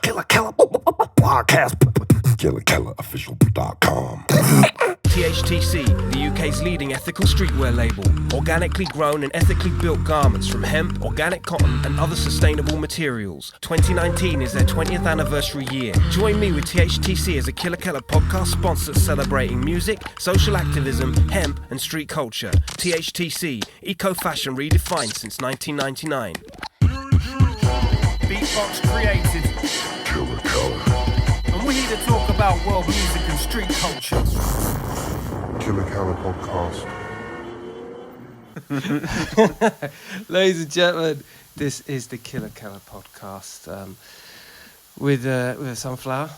Killa podcast. KillaOfficial.com. THTC, the UK's leading ethical streetwear label. Organically grown and ethically built garments from hemp, organic cotton, and other sustainable materials. 2019 is their 20th anniversary year. Join me with THTC as a Killa podcast sponsor celebrating music, social activism, hemp, and street culture. THTC, eco-fashion redefined since 1999. Beatbox created. Killa. And we're here to talk about world music and street culture. Killa podcast. Ladies and gentlemen, this is the KILLA podcast with a sunflower,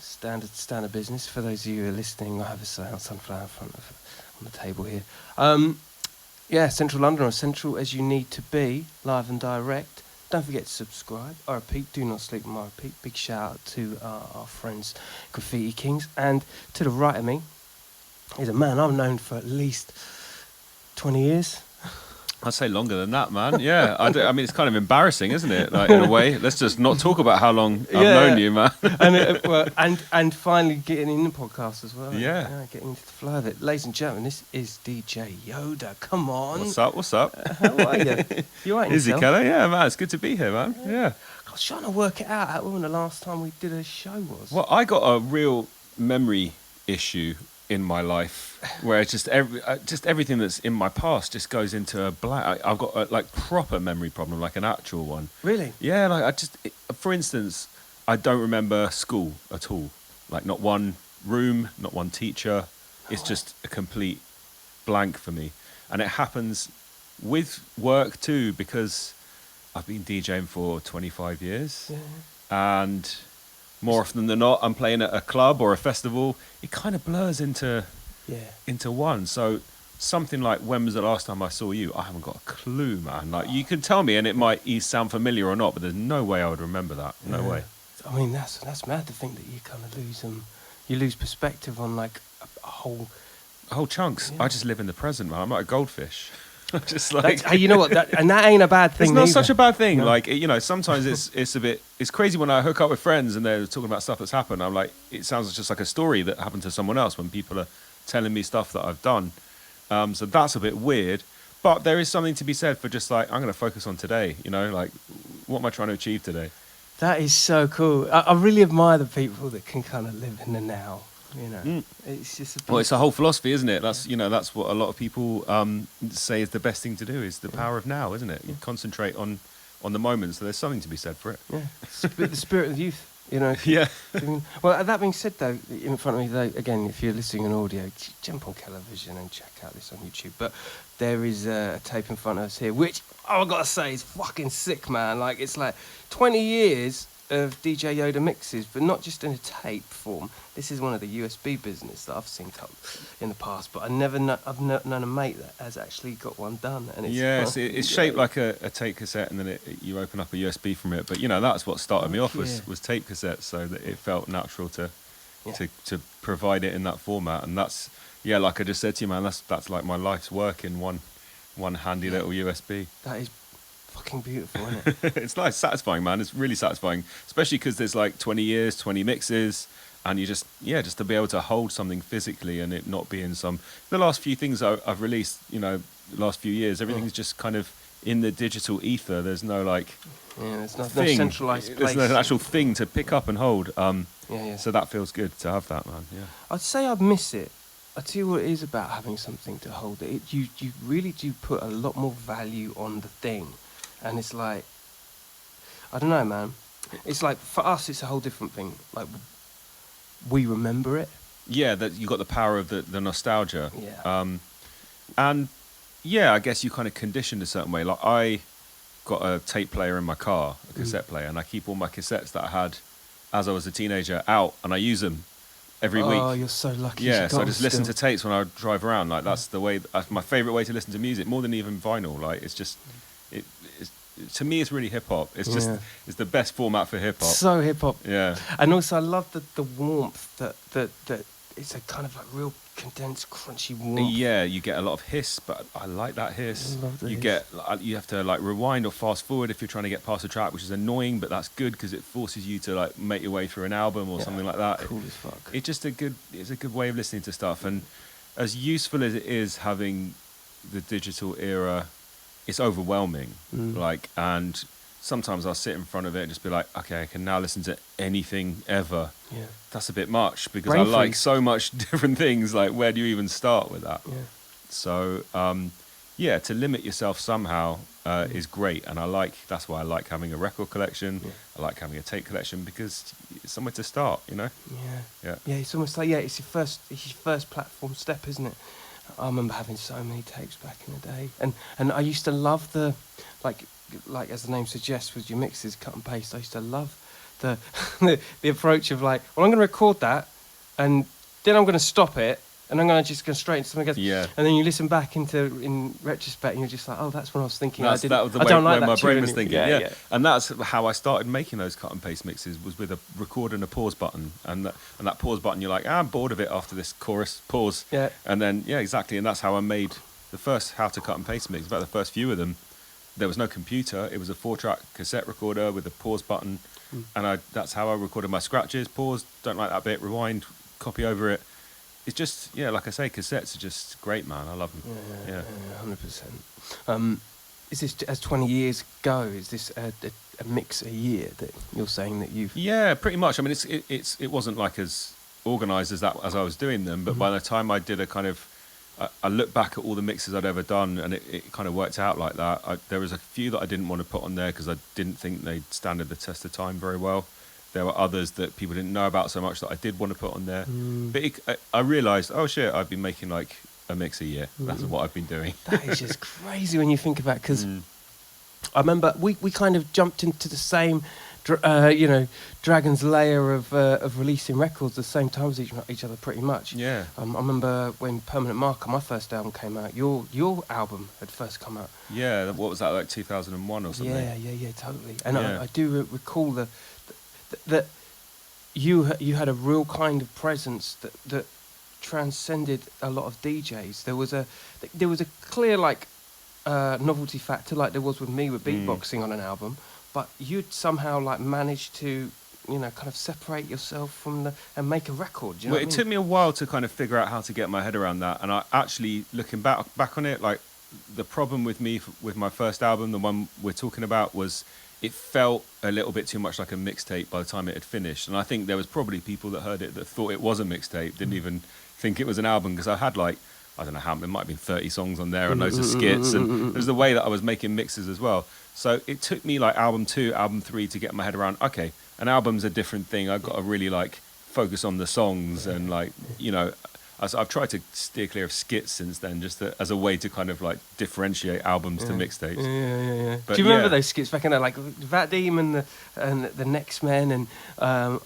standard business. For those of you who are listening, I have a sunflower in front of on the table here. Central London, or central as you need to be, live and direct. Don't forget to subscribe. I repeat, do not sleep on my repeat. Big shout out to our friends, Graffiti Kings. And to the right of me is a man I've known for at least 20 years. I'd say longer than that, man. Yeah, I mean, it's kind of embarrassing, isn't it? Like, in a way, let's just not talk about how long I've known you, man. and finally getting in the podcast as well. Yeah, getting into the flow of it. Ladies and gentlemen, this is DJ Yoda. Come on. What's up? How are you? You alright? Is it, Kela? Yeah, man, it's good to be here, man. Yeah. I was trying to work it out when the last time we did a show was. Well, I got a real memory issue in my life where it's just everything that's in my past just goes into a blank. I've got a proper memory problem, like an actual one. Really? Yeah, for instance, I don't remember school at all. Like, not one room, not one teacher. It's just a complete blank for me. And it happens with work too, because I've been DJing for 25 years. Yeah. And more often than not, I'm playing at a club or a festival. It kind of blurs into one. So something like, when was the last time I saw you? I haven't got a clue, man. Like, you can tell me and it might sound familiar or not, but there's no way I would remember that. No way. I mean, that's mad to think that you kind of lose perspective on like a whole chunks. Yeah. I just live in the present, man. I'm like a goldfish. Just like, hey, you know what? That ain't a bad thing. It's not either. such a bad thing. No. Like, sometimes it's crazy when I hook up with friends and they're talking about stuff that's happened. I'm like, it sounds just like a story that happened to someone else when people are telling me stuff that I've done. So that's a bit weird. But there is something to be said for just like, I'm going to focus on today. Like, what am I trying to achieve today? That is so cool. I really admire the people that can kind of live in the now. It's just it's a whole philosophy, isn't it? That's that's what a lot of people say is the best thing to do, is the power of now, isn't it? You concentrate on the moment. So there's something to be said for it. Yeah, the spirit of youth. Yeah. Well, that being said, though, in front of me, though, again, if you're listening on audio, jump on television and check out this on YouTube. But there is a tape in front of us here, which I've got to say is fucking sick, man. Like, it's like 20 years of DJ Yoda mixes, but not just in a tape form. This is one of the USB business that I've synced up in the past, but I've known a mate that has actually got one done. And it's shaped like a tape cassette, and then you open up a USB from it. But that's what started me off was tape cassettes, so that it felt natural to provide it in that format. And that's like I just said to you, man, that's like my life's work in one handy little USB. That is fucking beautiful, isn't it? It's nice, satisfying, man. It's really satisfying, especially because there's like 20 years, 20 mixes, and you just to be able to hold something physically and it not be in the last few things I've released, the last few years, everything's just kind of in the digital ether. There's no there's no centralized place. There's no actual thing to pick up and hold. So that feels good to have that, man. Yeah. I'd say I'd miss it. I tell you what it is about having something to hold. You really do put a lot more value on the thing. And it's like, I don't know, man. It's like, for us, it's a whole different thing. Like, we remember it. Yeah, that you got the power of the nostalgia. Yeah. And I guess you kind of conditioned a certain way. Like, I got a tape player in my car, a cassette player, and I keep all my cassettes that I had as I was a teenager out, and I use them every week. Oh, you're so lucky. Yeah, so I just listen to tapes when I drive around. Like, that's the way. That's my favorite way to listen to music, more than even vinyl. Like, it's just to me, it's really hip hop. It's just it's the best format for hip hop. So hip hop. Yeah. And also, I love the warmth that it's a kind of like real condensed, crunchy warmth. Yeah, you get a lot of hiss, but I like that hiss. I love the you hiss. get you have to like rewind or fast forward if you're trying to get past a track, which is annoying, but that's good because it forces you to like make your way through an album or something like that. Cool as fuck. It's just it's a good way of listening to stuff, and as useful as it is having the digital era, it's overwhelming. Like, and sometimes I'll sit in front of it and just be like, okay, I can now listen to anything ever. Yeah. That's a bit much because Brain I like freeze. so much different things. Like, where do you even start with that? Yeah. So, yeah, to limit yourself somehow is great, and that's why I like having a record collection. Yeah. I like having a tape collection because it's somewhere to start, you know. Yeah. Yeah. It's almost like it's your first platform step, isn't it? I remember having so many tapes back in the day, and I used to love the like as the name suggests with your mixes, cut and paste. I used to love the the approach of like, well, I'm going to record that, and then I'm going to stop it, and I'm going to just go straight into something else. Yeah. And then you listen back in retrospect, and you're just like, oh, that's when I was thinking. That was the I way, don't like way that my tune brain was anymore. thinking. Yeah. And that's how I started making those cut and paste mixes, was with a record and a pause button, and that pause button, you're like, I'm bored of it after this chorus, pause. Yeah. And then exactly, and that's how I made the first How to Cut and Paste mix. About the first few of them, there was no computer. It was a 4-track cassette recorder with a pause button, and that's how I recorded my scratches. Pause, don't like that bit. Rewind, copy over it. It's just like I say, cassettes are just great, man. I love them. Yeah. 100%. Is this, as 20 years go, is this a mix a year that you're saying that you've? Yeah, pretty much. I mean, it wasn't like as organised as I was doing them, but by the time I did a kind of, I look back at all the mixes I'd ever done, and it kind of worked out like that. There was a few that I didn't want to put on there because I didn't think they'd standed the test of time very well. There were others that people didn't know about so much that I did want to put on there. But I realised, oh shit, I've been making like a mix a year. That's what I've been doing. That is just crazy when you think about it, because I remember we kind of jumped into the same, Dragon's layer of releasing records at the same time as each other, pretty much. Yeah. I remember when Permanent Marker, my first album, came out. Your album had first come out. Yeah. What was that, like 2001 or something? Yeah, totally. And Yeah. I do recall that you had a real kind of presence that transcended a lot of DJs. There was a clear like novelty factor, like there was with me with beatboxing on an album, but you'd somehow like managed to kind of separate yourself from and make a record. Do you know Well, what I it mean? took me a while to kind of figure out how to get my head around that, and I actually, looking back on it, like the problem with me with my first album, the one we're talking about, was it felt a little bit too much like a mixtape by the time it had finished. And I think there was probably people that heard it that thought it was a mixtape, didn't even think it was an album, because I had like, I don't know how, there might have been 30 songs on there and loads of skits, and there's the way that I was making mixes as well. So it took me like album 2, album 3 to get my head around, okay, an album's a different thing. I've got to really like focus on the songs, and like, I've tried to steer clear of skits since then, just as a way to kind of like differentiate albums to mixtapes. Yeah. But Do you remember yeah. those skits back in there, like Vadim and the Next Men and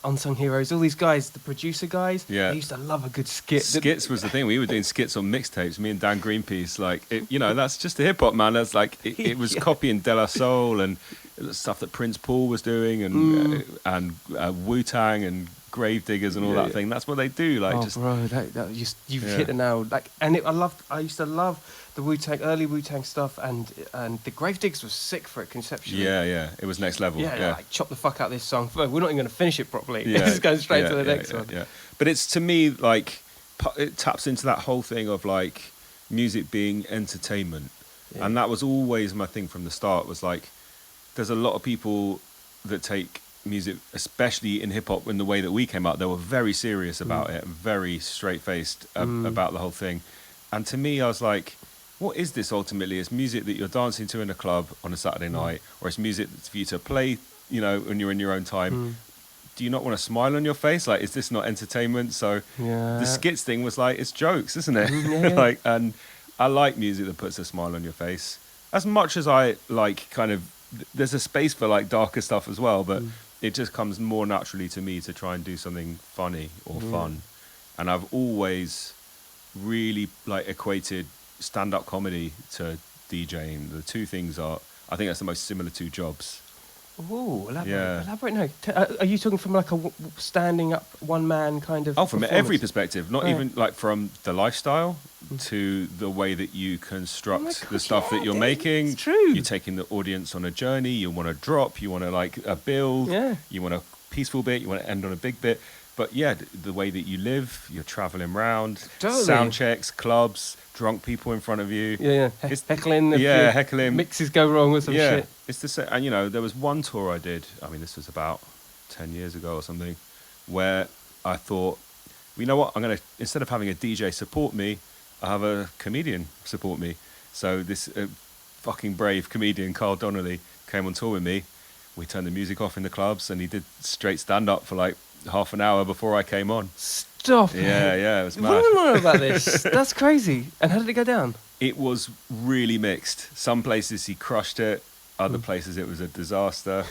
Unsung Heroes, all these guys, the producer guys? Yeah. They used to love a good skit. Skits was the thing. We were doing skits on mixtapes, me and Dan Greenpeace. Like, that's just a hip hop, man. That's like, it was copying De La Soul and stuff that Prince Paul was doing, and Wu-Tang and Gravediggers and all that thing. That's what they do. Like, bro, you've hit the nail. Like, and I used to love the Wu-Tang, early Wu-Tang stuff, and the Gravediggers was sick for it conceptually. Yeah. It was next level. Yeah. Like chop the fuck out of this song. We're not even going to finish it properly. Yeah. It's going straight to the next one. Yeah. But it's, to me, like, it taps into that whole thing of like music being entertainment, and that was always my thing from the start. Was like, there's a lot of people that take music, especially in hip hop, in the way that we came out, they were very serious about it, very straight faced about the whole thing. And to me, I was like, what is this ultimately? It's music that you're dancing to in a club on a Saturday night, or it's music that's for you to play, when you're in your own time. Do you not want a smile on your face? Like, is this not entertainment? So the skits thing was like, it's jokes, isn't it? Like, and I like music that puts a smile on your face. As much as I like kind of, there's a space for like darker stuff as well, but it just comes more naturally to me to try and do something funny or fun. And I've always really like equated stand-up comedy to DJing. The two things are, I think that's the most similar two jobs. Ooh, elaborate. Yeah. Elaborate. No, are you talking from like a standing up one man kind of? Oh, from every performance? perspective, not Right. even like from the lifestyle to the way that you construct Oh my the God, stuff yeah, that you're dude, making. it's true. You're taking the audience on a journey. You want to drop. You want to like a build. Yeah. You want a peaceful bit. You want to end on a big bit. But yeah, the way that you live, you're traveling around, Totally. sound checks, clubs, drunk people in front of you. Yeah. It's- Heckling. if yeah, your heckling. Mixes go wrong or some Yeah, shit. it's the same. And you know, there was one tour I did. I mean, this was about 10 years ago or something, where I thought, you know what? I'm gonna, instead of having a DJ support me, I have a comedian support me. So this fucking brave comedian, Carl Donnelly, came on tour with me. We turned the music off in the clubs, and he did straight stand up for like half an hour before I came on. Stop. Yeah, it was mad. What do I know about this? That's crazy. And how did it go down? It was really mixed. Some places he crushed it, other places it was a disaster.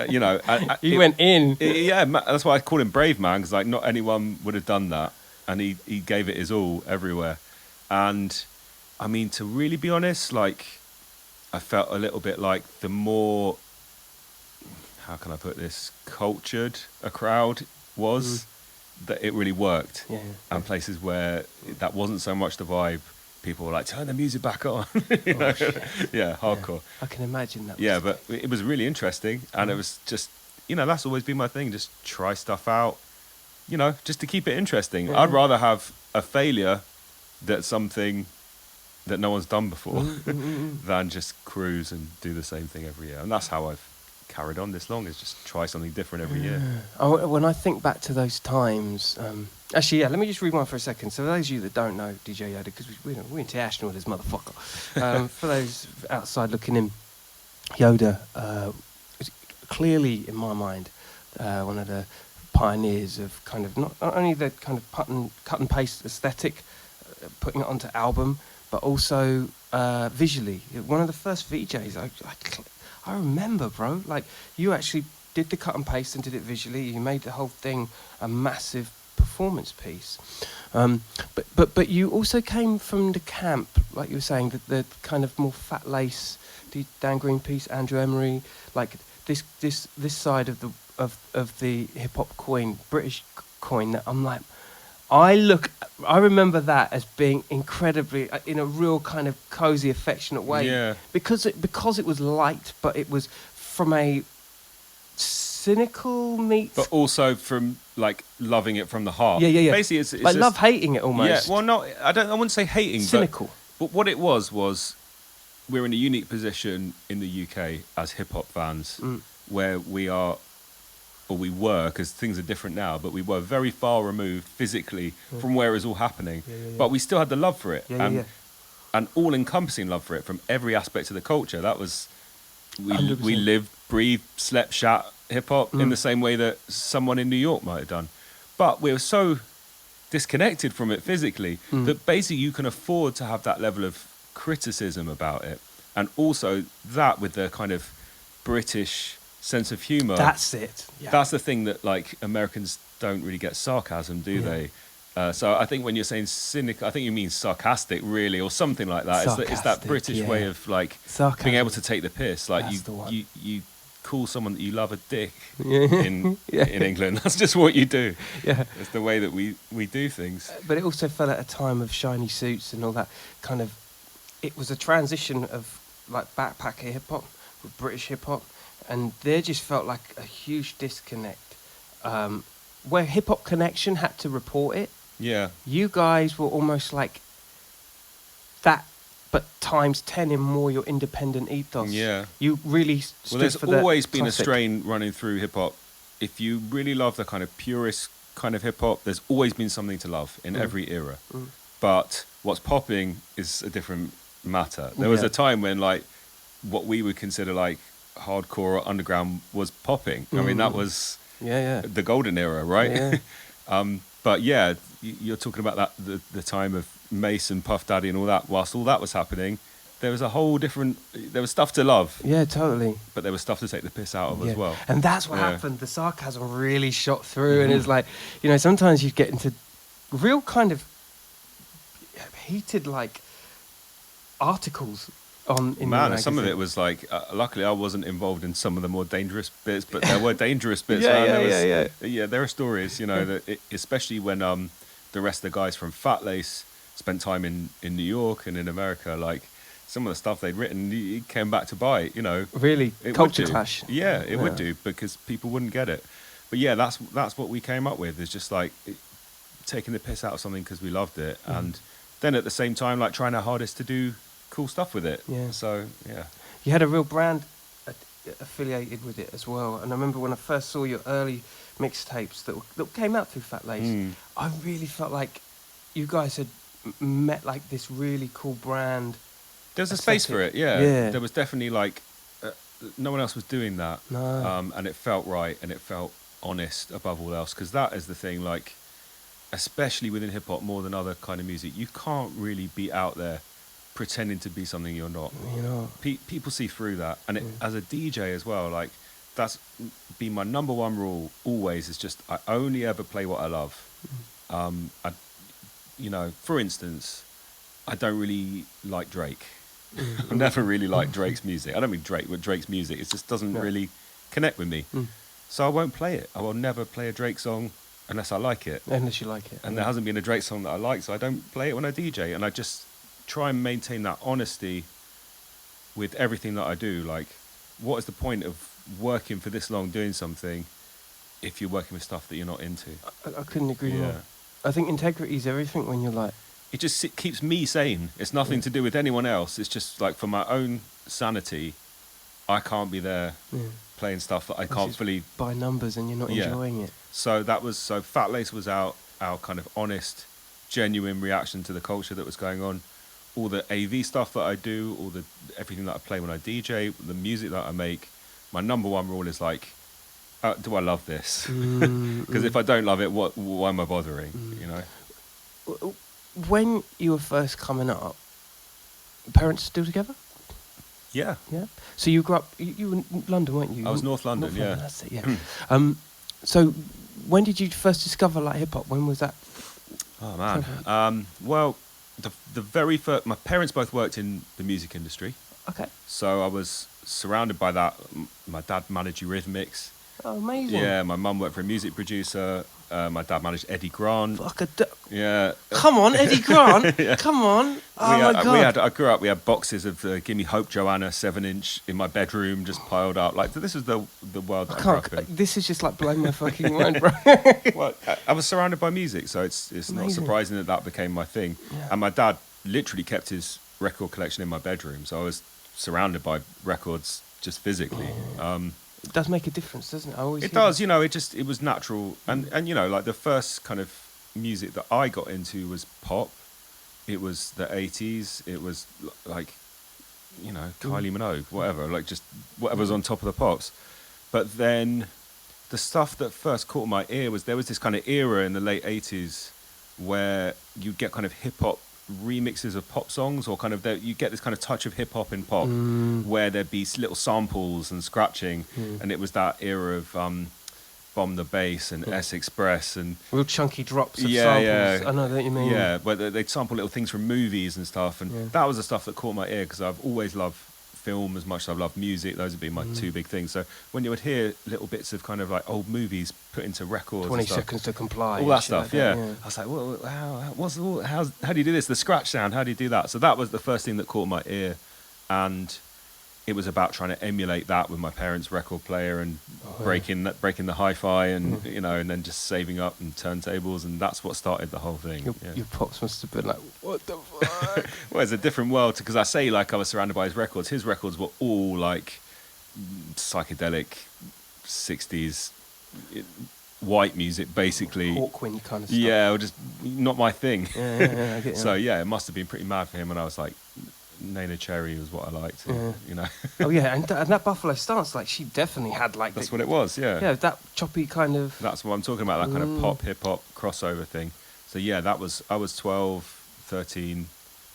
You know, He went in. that's why I call him Brave Man, because like not anyone would have done that, and he gave it his all everywhere. And I mean, to really be honest, like I felt a little bit like the more, how can I put this, cultured a crowd was, that it really worked. Yeah. And places where that wasn't so much the vibe, people were like, turn the music back on. You know? shit. Yeah, hardcore. I can imagine that. Yeah, but it was really interesting, and it was just, you know, that's always been my thing, just try stuff out, you know, just to keep it interesting. Yeah. I'd rather have a failure that's something that no one's done before than just cruise and do the same thing every year. And that's how I've carried on this long, is just try something different every year. Oh, when I think back to those times, actually, yeah, let me just rewind for a second. So, for those of you that don't know DJ Yoda, because we're international with this motherfucker. For those outside looking in, Yoda is clearly, in my mind, one of the pioneers of kind of not only the kind of cut and paste aesthetic, putting it onto album, but also visually. One of the first VJs I remember, bro. Like, you actually did the cut and paste and did it visually. You made the whole thing a massive performance piece. But you also came from the camp, like you were saying, the kind of more fat lace, the Dan Green piece, Andrew Emery, like this side of the hip hop coin, British coin. That I'm like, I remember that as being incredibly, in a real kind of cozy, affectionate way. Yeah. Because it was light, but it was from a cynical meets. But also from like loving it from the heart. Yeah. Basically, it's like just, love hating it almost. Yeah, well, no, I wouldn't say hating, Cynical. But what it was we're in a unique position in the UK as hip hop fans, where we are, or we were, because things are different now, but we were very far removed physically from where it was all happening. Yeah. But we still had the love for it, Yeah. and all-encompassing love for it from every aspect of the culture. That was, we 100%. lived, breathed, slept, shat hip hop in the same way that someone in New York might have done. But we were so disconnected from it physically that basically you can afford to have that level of criticism about it, and also that with the kind of British sense of humor. That's it. Yeah. That's the thing that like Americans don't really get sarcasm, do they? So I think when you're saying cynic, I think you mean sarcastic, really, or something like that. It's that Sarcastic, British yeah. way of like Sarcasm. being able to take the piss. Like That's the one. you call someone that you love a dick Yeah. in England. That's just what you do. Yeah. It's the way that we do things. But it also fell at a time of shiny suits and all that kind of. It was a transition of like backpacker hip hop with British hip hop, and there just felt like a huge disconnect. Where Hip Hop Connection had to report it, Yeah. you guys were almost like that, but times 10 in more your independent ethos. Yeah. You really stood Well, there's for the always been classic. a strain running through hip hop. If you really love the kind of purist kind of hip hop, there's always been something to love in every era. But what's popping is a different matter. There was Yeah. a time when like what we would consider like hardcore or underground was popping. I mean, that was Yeah. the golden era, right? Yeah. But yeah, you're talking about that the time of Mace and Puff Daddy and all that. Whilst all that was happening, there was a whole different. There was stuff to love, Yeah, totally. but there was stuff to take the piss out of as well. And that's what Yeah. happened. The sarcasm really shot through, and it's like, you know, sometimes you get into real kind of heated like articles on in Man, the some of magazine? it was like, luckily I wasn't involved in some of the more dangerous bits, but there were dangerous bits. Yeah, man. yeah, There was, yeah. yeah, there are stories, you know, that especially when the rest of the guys from Fat Lace spent time in New York and in America, like some of the stuff they'd written, it came back to bite, you know. Really, It would culture do. clash. Yeah, it would Yeah. do because people wouldn't get it. But yeah, that's what we came up with. Is just like taking the piss out of something because we loved it, and then at the same time, like trying our hardest to do cool stuff with it. Yeah. So yeah. You had a real brand affiliated with it as well. And I remember when I first saw your early mixtapes that came out through Fat Lace, I really felt like you guys had met like this really cool brand. There's a space for it, aesthetic. yeah. Yeah. There was definitely like no one else was doing that, No. and it felt right and it felt honest above all else. Because that is the thing, like, especially within hip hop more than other kind of music, you can't really be out there pretending to be something you're not. You know. People see through that, and as a DJ as well, like that's been my number one rule always. Is just I only ever play what I love. You know, for instance, I don't really like Drake. I've never really liked Drake's music. I don't mean Drake, but Drake's music. It just doesn't really connect with me. So I won't play it. I will never play a Drake song unless I like it. Unless you like it. And there hasn't been a Drake song that I like, so I don't play it when I DJ. And I just try and maintain that honesty with everything that I do. Like, what is the point of working for this long doing something if you're working with stuff that you're not into? I couldn't agree more. Yeah. I think integrity is everything when you're like, It keeps me sane. It's nothing to do with anyone else. It's just like for my own sanity, I can't be there playing stuff that I can't just fully. by numbers and you're not Yeah. enjoying it. So Fat Lace was our kind of honest, genuine reaction to the culture that was going on. All the AV stuff that I do, everything that I play when I DJ, the music that I make. My number one rule is like, do I love this? Because if I don't love it, why am I bothering? You know. When you were first coming up, parents still together? Yeah. Yeah. So you grew up. You were in London, weren't you? I was North London, yeah. That's it. Yeah. So when did you first discover like hip hop? When was that? Oh man. Well, the very first. My parents both worked in the music industry, Okay. so I was surrounded by that. My dad managed Eurythmics. Oh, amazing. Yeah. My mum worked for a music producer. My dad managed Eddie Grant. Yeah. Come on, Eddie Grant. Come on. Oh my God. I grew up. We had boxes of Gimme Hope Joanna 7-inch in my bedroom, just piled up. Like this is the world that I grew up in. This is just like blowing my fucking mind, bro. Well, I was surrounded by music, so it's not Amazing. surprising that became my thing. Yeah. And my dad literally kept his record collection in my bedroom, so I was surrounded by records just physically. It does make a difference, doesn't it? I always It hear does, you know. It was natural, and you know, like the first kind of music that I got into was pop. It was the 80s. It was like, you know, Kylie Minogue, whatever, like just whatever's on top of the pops. But then the stuff that first caught my ear was there was this kind of era in the late 80s where you get kind of hip hop remixes of pop songs, or kind of you get this kind of touch of hip hop in pop where there'd be little samples and scratching, and it was that era of Bomb the Bass and S Express and real chunky drops of Yeah, samples. yeah. I know what you mean. yeah, where they'd sample little things from movies and stuff, and that was the stuff that caught my ear because I've always loved film as much as I've loved music. Those have been my two big things. So when you would hear little bits of kind of like old movies put into records, 20 and stuff, seconds to comply. all and that shit stuff, like that, yeah. I was like, well, how do you do this? The scratch sound, how do you do that? So that was the first thing that caught my ear, and it was about trying to emulate that with my parents' record player and breaking the hi-fi and you know, and then just saving up and turntables, and that's what started the whole thing. Your pops must have been like, what the fuck? Well, it's a different world because I say like I was surrounded by his records. His records were all like psychedelic 60s white music, basically. Hawkwind kind of stuff. Yeah, or just not my thing. Yeah, I get you. So yeah, it must have been pretty mad for him. And I was like, Nana Cherry was what I liked. You know, Oh yeah, and that Buffalo Stance, like she definitely had like that's what it was. Yeah, yeah, that choppy kind of. that's what I'm talking about. That kind of pop, hip hop crossover thing. So yeah, I was 12, 13,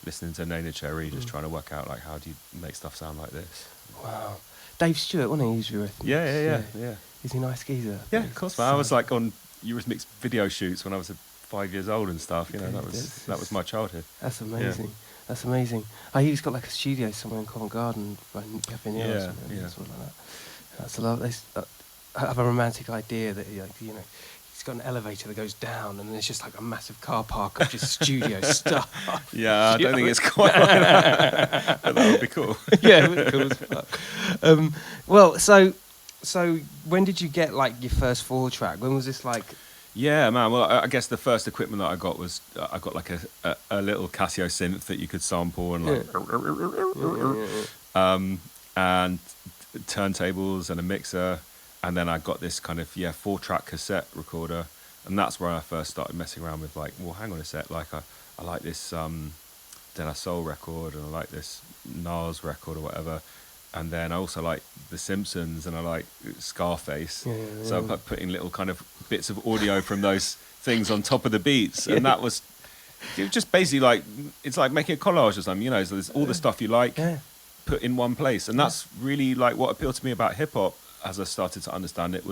listening to Nana Cherry, just trying to work out like how do you make stuff sound like this. Wow. Dave Stewart, wasn't he? He was Eurythmics. Yeah. Is he a nice geezer? Yeah, of course, man. I was like on Eurythmics video shoots when I was 5 years old and stuff. You know, that was my childhood. That's amazing. That's amazing. He's got like a studio somewhere in Covent Garden by Cafe Neil or Yeah, something, yeah. something like that. That's a lot. I have a romantic idea that he's got an elevator that goes down, and then there's just like a massive car park of just studio stuff. Yeah, I don't think it's quite like that, but that would be cool. Yeah, it was cool as fuck. Well, so when did you get like your first 4-track? When was this like? Yeah, man. Well, I guess the first equipment that I got was I got like a little Casio synth that you could sample and like, and turntables and a mixer, and then I got this kind of 4-track cassette recorder, and that's where I first started messing around with like, well, hang on a sec, like I like this De La Soul record, and I like this Nas record or whatever. And then I also like The Simpsons, and I like Scarface. So I'm like putting little kind of bits of audio from those things on top of the beats. And it was just basically like, it's like making a collage or something, so there's all the stuff you like put in one place. And that's really like what appealed to me about hip hop as I started to understand it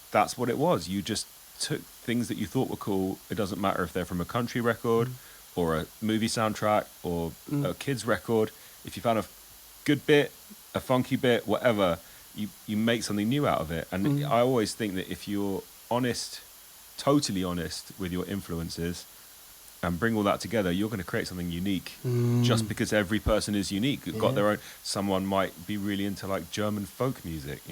that's what it was. You just took things that you thought were cool. It doesn't matter if they're from a country record or a movie soundtrack or a kid's record. If you found a good bit, a funky bit, whatever, you make something new out of it. And I always think that if you're honest, totally honest with your influences and bring all that together, you're going to create something unique. Just because every person is unique, got their own. Someone might be really into like German folk music,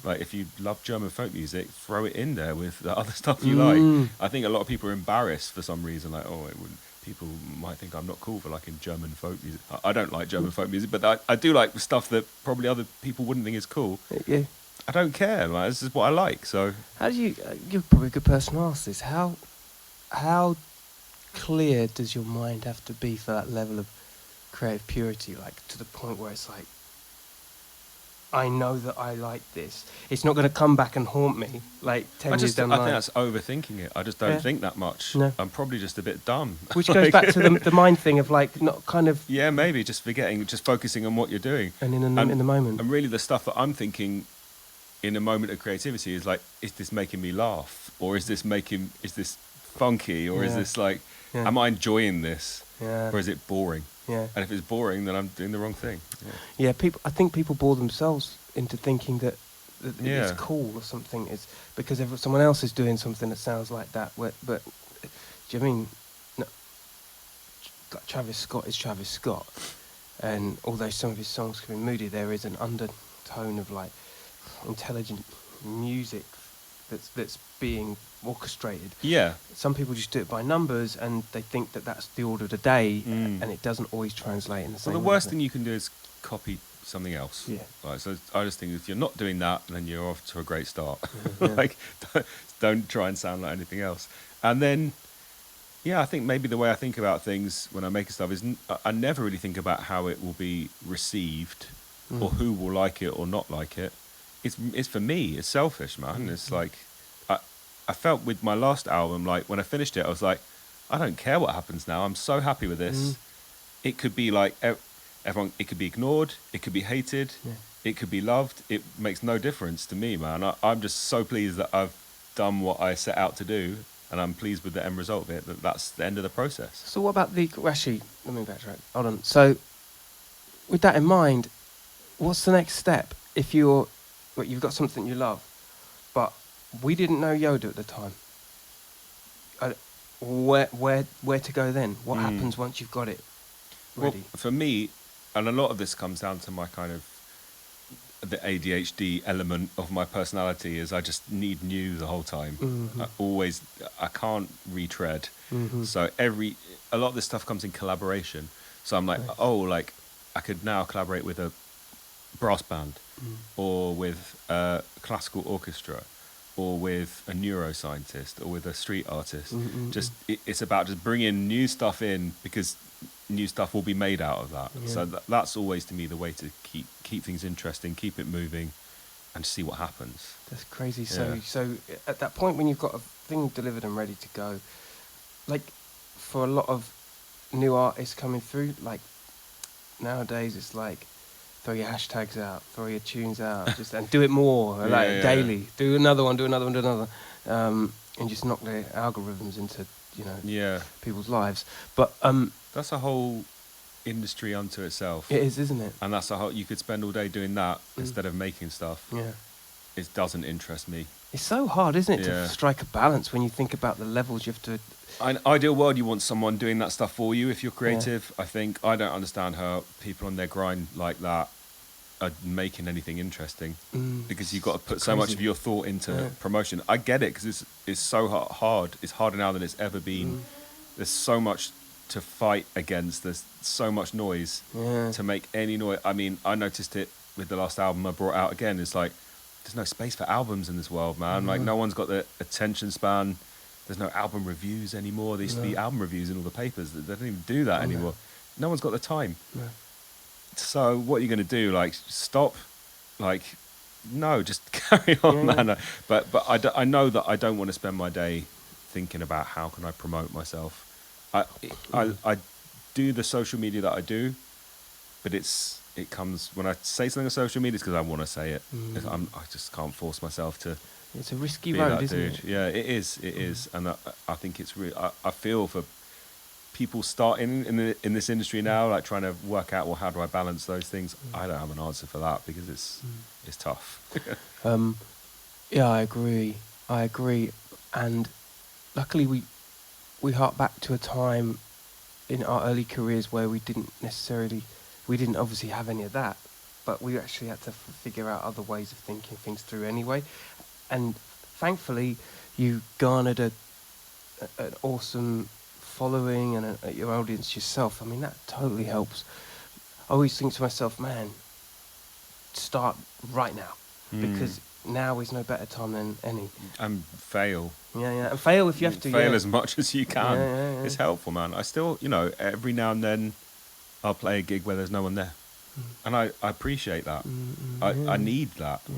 like if you love German folk music, throw it in there with the other stuff you like. I think a lot of people are embarrassed for some reason, like, oh, it wouldn't. People might think I'm not cool for liking German folk music. I don't like German folk music, but I do like stuff that probably other people wouldn't think is cool. Yeah. I don't care. Like, this is what I like. So How do you? You're probably a good person to ask this. How clear does your mind have to be for that level of creative purity, like to the point where it's like, I know that I like this. It's not going to come back and haunt me like 10 years down the line. I think that's overthinking it. I just don't think that much. No. I'm probably just a bit dumb. Which goes back to the mind thing of like not kind of. Yeah, maybe just forgetting, just focusing on what you're doing. And in the moment. And really the stuff that I'm thinking in a moment of creativity is like, is this making me laugh? Or is this funky? Or is this like, am I enjoying this? Yeah. Or is it boring? Yeah. And if it's boring, then I'm doing the wrong thing. Yeah, I think people bore themselves into thinking that it's cool or something. It's because someone else is doing something that sounds like that. But do you mean? No, like Travis Scott is Travis Scott, and although some of his songs can be moody, there is an undertone of like intelligent music that's being orchestrated. Yeah. Some people just do it by numbers, and they think that that's the order of the day, and it doesn't always translate in the same way. Well, the worst thing you can do is copy something else. Yeah. Right, so I just think if you're not doing that, then you're off to a great start. Like, don't try and sound like anything else. And then, I think maybe the way I think about things when I'm making stuff is I never really think about how it will be received or who will like it or not like it. It's for me. It's selfish, man. It's like I felt with my last album, like when I finished it, I was like, I don't care what happens now. I'm so happy with this. It could be like everyone. It could be ignored. It could be hated. It could be loved. It makes no difference to me, man. I'm just so pleased that I've done what I set out to do, and I'm pleased with the end result of it. That's the end of the process. So what about actually, let me backtrack. Hold on. So with that in mind, what's the next step? If you've got something you love, but we didn't know Yoda at the time. Where to go then? What happens once you've got it ready? Well, for me, and a lot of this comes down to my kind of the ADHD element of my personality is I just need new the whole time. I can't retread. So a lot of this stuff comes in collaboration. So I'm like, like I could now collaborate with a brass band or with a classical orchestra or with a neuroscientist or with a street artist. It's about just bringing new stuff in because new stuff will be made out of that. So that's always to me the way to keep things interesting, keep it moving, and see what happens. That's crazy. So at that point when you've got a thing delivered and ready to go, like for a lot of new artists coming through, like nowadays it's like throw your hashtags out, throw your tunes out, just and do it more, daily. Do another one, and just knock the algorithms into people's lives. But that's a whole industry unto itself. It is, isn't it? And that's a whole, you could spend all day doing that instead of making stuff. Yeah. It doesn't interest me. It's so hard, isn't it, Yeah. to strike a balance when you think about the levels you have to. In an ideal world, you want someone doing that stuff for you if you're creative. I think I don't understand how people on their grind like that are making anything interesting because you've got to put so much crazy. of your thought into promotion. I get it because it's so hard. It's harder now than it's ever been. There's so much to fight against. There's so much noise to make any noise. I mean, I noticed it with the last album I brought out again. It's like there's no space for albums in this world, man. Like no one's got the attention span. There's no album reviews anymore. There used to be album reviews in all the papers. They don't even do that anymore. No one's got the time. No. So what are you going to do? Like stop? Like no, just carry on, man. But I know that I don't want to spend my day thinking about how can I promote myself. I do the social media that I do, but it comes when I say something on social media, it's because I want to say it. I just can't force myself to. It's a risky be road, that isn't dude. it? Yeah, it is, and I think it's really. I feel for people starting in this industry now, like trying to work out, well, how do I balance those things? I don't have an answer for that because it's tough. Yeah, I agree, and luckily we hark back to a time in our early careers where we didn't obviously have any of that, but we actually had to figure out other ways of thinking things through anyway. And thankfully, you garnered an awesome following and your audience yourself. I mean, that totally helps. I always think to myself, man, start right now, because now is no better time than any. And fail. Yeah, and fail if you have to. Fail as much as you can. Yeah. It's helpful, man. I still, every now and then I'll play a gig where there's no one there. And I appreciate that. I need that. Yeah.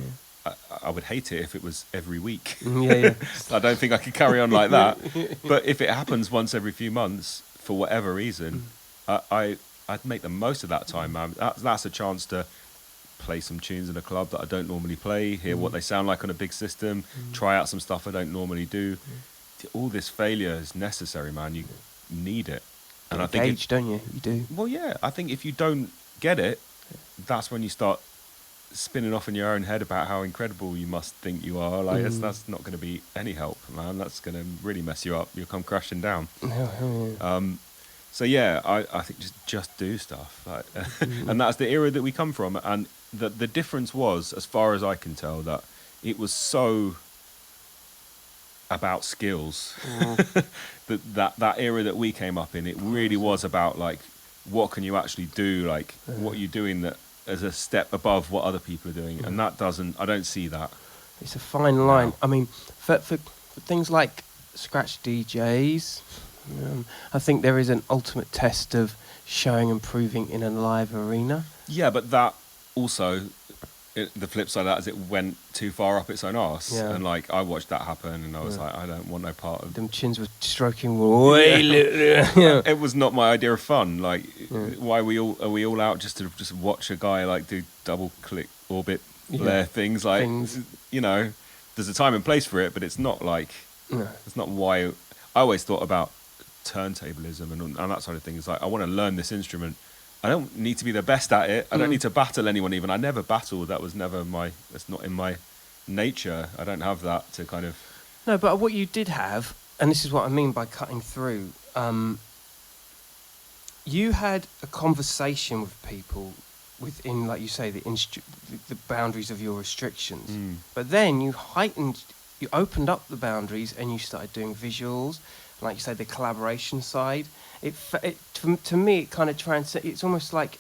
I would hate it if it was every week. Yeah. I don't think I could carry on like that. But if it happens once every few months, for whatever reason, I'd make the most of that time, man. That's a chance to play some tunes in a club that I don't normally play, hear what they sound like on a big system, try out some stuff I don't normally do. All this failure is necessary, man. You need it. And I think engaged, don't you? You do. Well, yeah. I think if you don't get it, that's when you start spinning off in your own head about how incredible you must think you are. Like that's not going to be any help, man. That's going to really mess you up. You'll come crashing down. So yeah, I think just do stuff, like, and that's the era that we come from. And the difference was, as far as I can tell, that it was so about skills. that era that we came up in, it really was about like, what can you actually do? Like, what are you doing that as a step above what other people are doing? And I don't see that. It's a fine line. I mean, for things like scratch DJs, I think there is an ultimate test of showing and proving in a live arena. Yeah, but that also, the flip side of that is it went too far up its own arse. Yeah. And like, I watched that happen and I was like, I don't want no part of Them chins were stroking way. Yeah. It was not my idea of fun. Like, why are we all out just to watch a guy like do double click orbit flare things? Like, there's a time and place for it, but it's not like, it's not why. I always thought about turntablism and that sort of thing. It's like, I want to learn this instrument. I don't need to be the best at it. I don't need to battle anyone even. I never battled. That's not in my nature. I don't have that to kind of... No, but what you did have, and this is what I mean by cutting through, you had a conversation with people within, like you say, the boundaries of your restrictions. But then you opened up the boundaries and you started doing visuals, like you said, the collaboration side. To me, it kind of it's almost like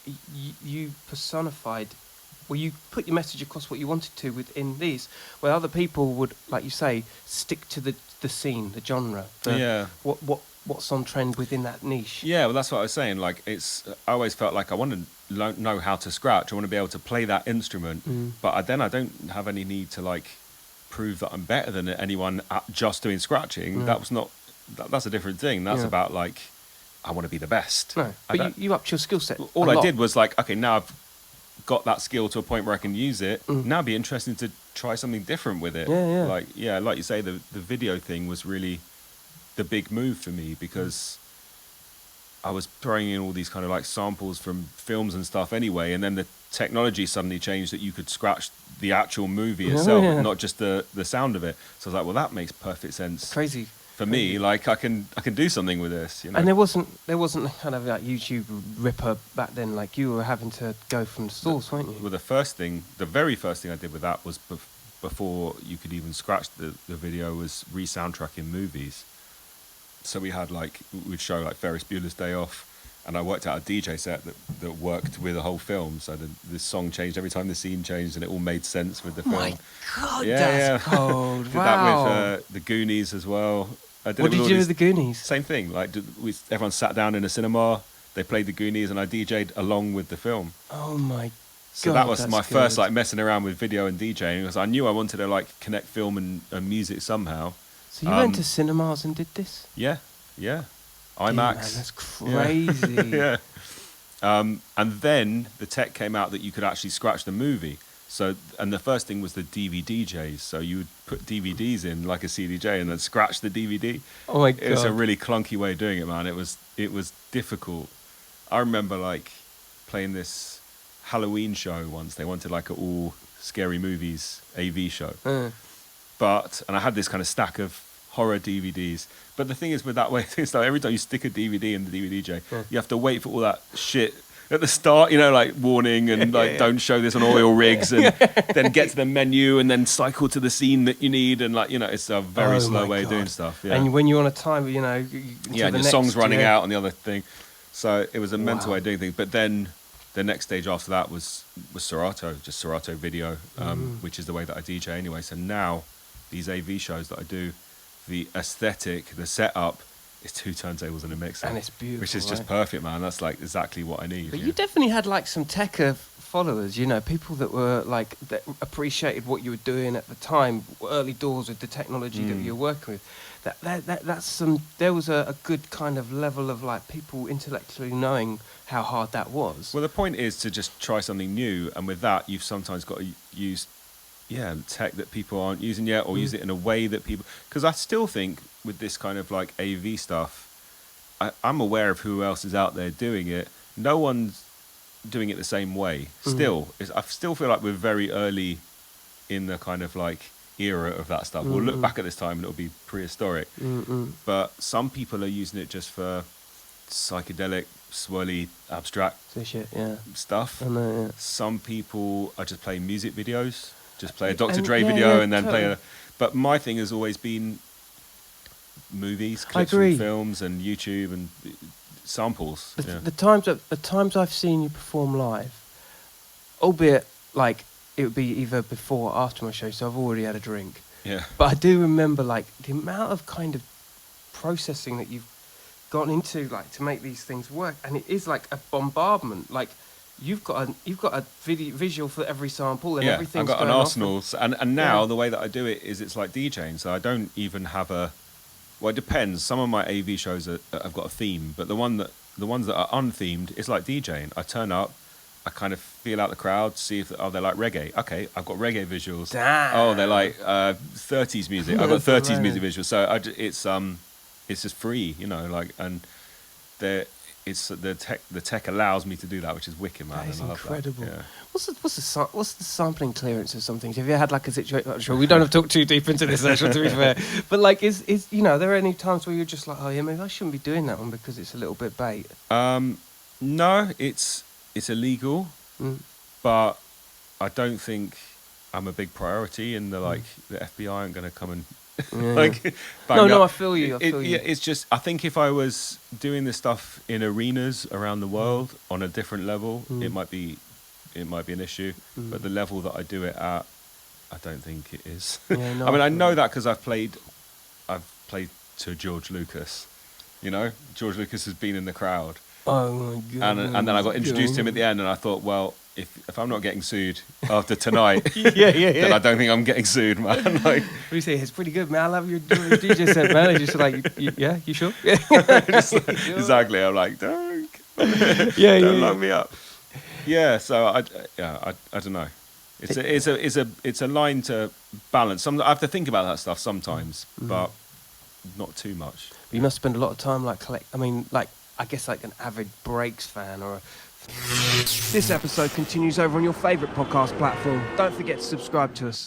you personified, well, you put your message across what you wanted to within this, where other people would, like you say, stick to the scene, the genre, what's on trend within that niche. Yeah, well, that's what I was saying. Like, I always felt like I want to know how to scratch. I want to be able to play that instrument, but then I don't have any need to like prove that I'm better than anyone at just doing scratching. That's a different thing. That's about like, I want to be the best. No, but you upped your skill set. All I did was like, okay, now I've got that skill to a point where I can use it. Now it'd be interesting to try something different with it. Like you say, the video thing was really the big move for me, because I was throwing in all these kind of like samples from films and stuff anyway, and then the technology suddenly changed that you could scratch the actual movie itself, not just the sound of it. So I was like, well, that makes perfect sense. Crazy. For me, like I can do something with this, you know. And there wasn't kind of like YouTube ripper back then. Like you were having to go from the source, weren't you? Well, the very first thing I did with that was before you could even scratch the video was re-soundtracking movies. So we'd show like Ferris Bueller's Day Off, and I worked out a DJ set that worked with the whole film. So the song changed every time the scene changed, and it all made sense with the film. My God, that's cold. Did Wow. that with the Goonies as well. What did you do with the Goonies? Same thing. Like everyone sat down in a cinema, they played the Goonies, and I DJ'd along with the film. Oh my God. So that was that's my good. first like messing around with video and DJing, because I knew I wanted to like connect film and music somehow. So you went to cinemas and did this? Yeah. IMAX. Dude, man, that's crazy. Yeah. And then the tech came out that you could actually scratch the movie. So, and the first thing was the DVDJs. So you would put DVDs in like a CDJ and then scratch the DVD. Oh my God. It was a really clunky way of doing it, man. It was difficult. I remember like playing this Halloween show once. They wanted like an all scary movies AV show. And I had this kind of stack of horror DVDs. But the thing is with that way, it's like every time you stick a DVD in the DVDJ, you have to wait for all that shit at the start, you know, like warning and don't show this on oil rigs, and then get to the menu and then cycle to the scene that you need, and like, you know, it's a very slow way of doing stuff. Yeah. And when you're on a time, you know, and your song's running out on the other thing. So it was a mental way of doing things. But then the next stage after that was Serato, just Serato video, which is the way that I DJ anyway. So now these AV shows that I do, the aesthetic, the setup, is 2 turntables and a mixer. And it's beautiful, which is just right? perfect, man. That's like exactly what I need. But you definitely had like some techer followers, you know, people that were like, that appreciated what you were doing at the time, early doors with the technology that you were working with. There was a good kind of level of like people intellectually knowing how hard that was. Well, the point is to just try something new, and with that, you've sometimes got to use tech that people aren't using yet, or use it in a way that people... Because I still think with this kind of like AV stuff, I'm aware of who else is out there doing it. No one's doing it the same way. Still, I still feel like we're very early in the kind of like era of that stuff. We'll look back at this time and it'll be prehistoric. But some people are using it just for psychedelic, swirly, abstract stuff. I know, yeah. Some people are just playing music videos. Just play a Dr. And- Dre yeah, video yeah, and then totally. play a... But my thing has always been movies, clips agree. from films and YouTube and samples. The times I've seen you perform live, albeit like it would be either before or after my show, so I've already had a drink. Yeah. But I do remember like the amount of kind of processing that you've gone into like to make these things work, and it is like a bombardment. Like you've got a visual for every sample, and everything's I've got an going off arsenal, and now the way that I do it is it's like DJing. So I don't even have a... Well, it depends. Some of my AV shows have got a theme, but the ones that are unthemed, it's like DJing. I turn up, I kind of feel out the crowd, see if they like reggae. Okay, I've got reggae visuals. Damn. Oh, they like 30s music. I've got 30s music visuals. So it's just free, you know, like, and the tech allows me to do that, which is wicked, man. That is and I love incredible. That. Yeah. What's the sampling clearance of some things? Have you had like a situation? I'm sure we don't have to talk too deep into this session, to be fair. But like, is you know, there are any times where you're just like, oh yeah, maybe I shouldn't be doing that one because it's a little bit bait. No, it's illegal, but I don't think I'm a big priority, and the FBI aren't going to come and like bang No, up. I feel you. Yeah, it's just, I think if I was doing this stuff in arenas around the world on a different level, it might be an issue. But the level that I do it at, I don't think it is. Yeah, no, I mean, I feel know you. that because I've played to George Lucas. You know, George Lucas has been in the crowd. Oh my God. And then I got introduced to him at the end, and I thought, well, if I'm not getting sued after tonight, then I don't think I'm getting sued, man. Like, What do you say? It's pretty good, man. I love your DJ set, man. It's just like, yeah, you sure? Yeah. exactly. I'm like, don't lock me up. Yeah. So I don't know. It's a line to balance. I have to think about that stuff sometimes, but not too much. You must spend a lot of time like I guess like an avid Breaks fan or a This episode continues over on your favourite podcast platform. Don't forget to subscribe to us.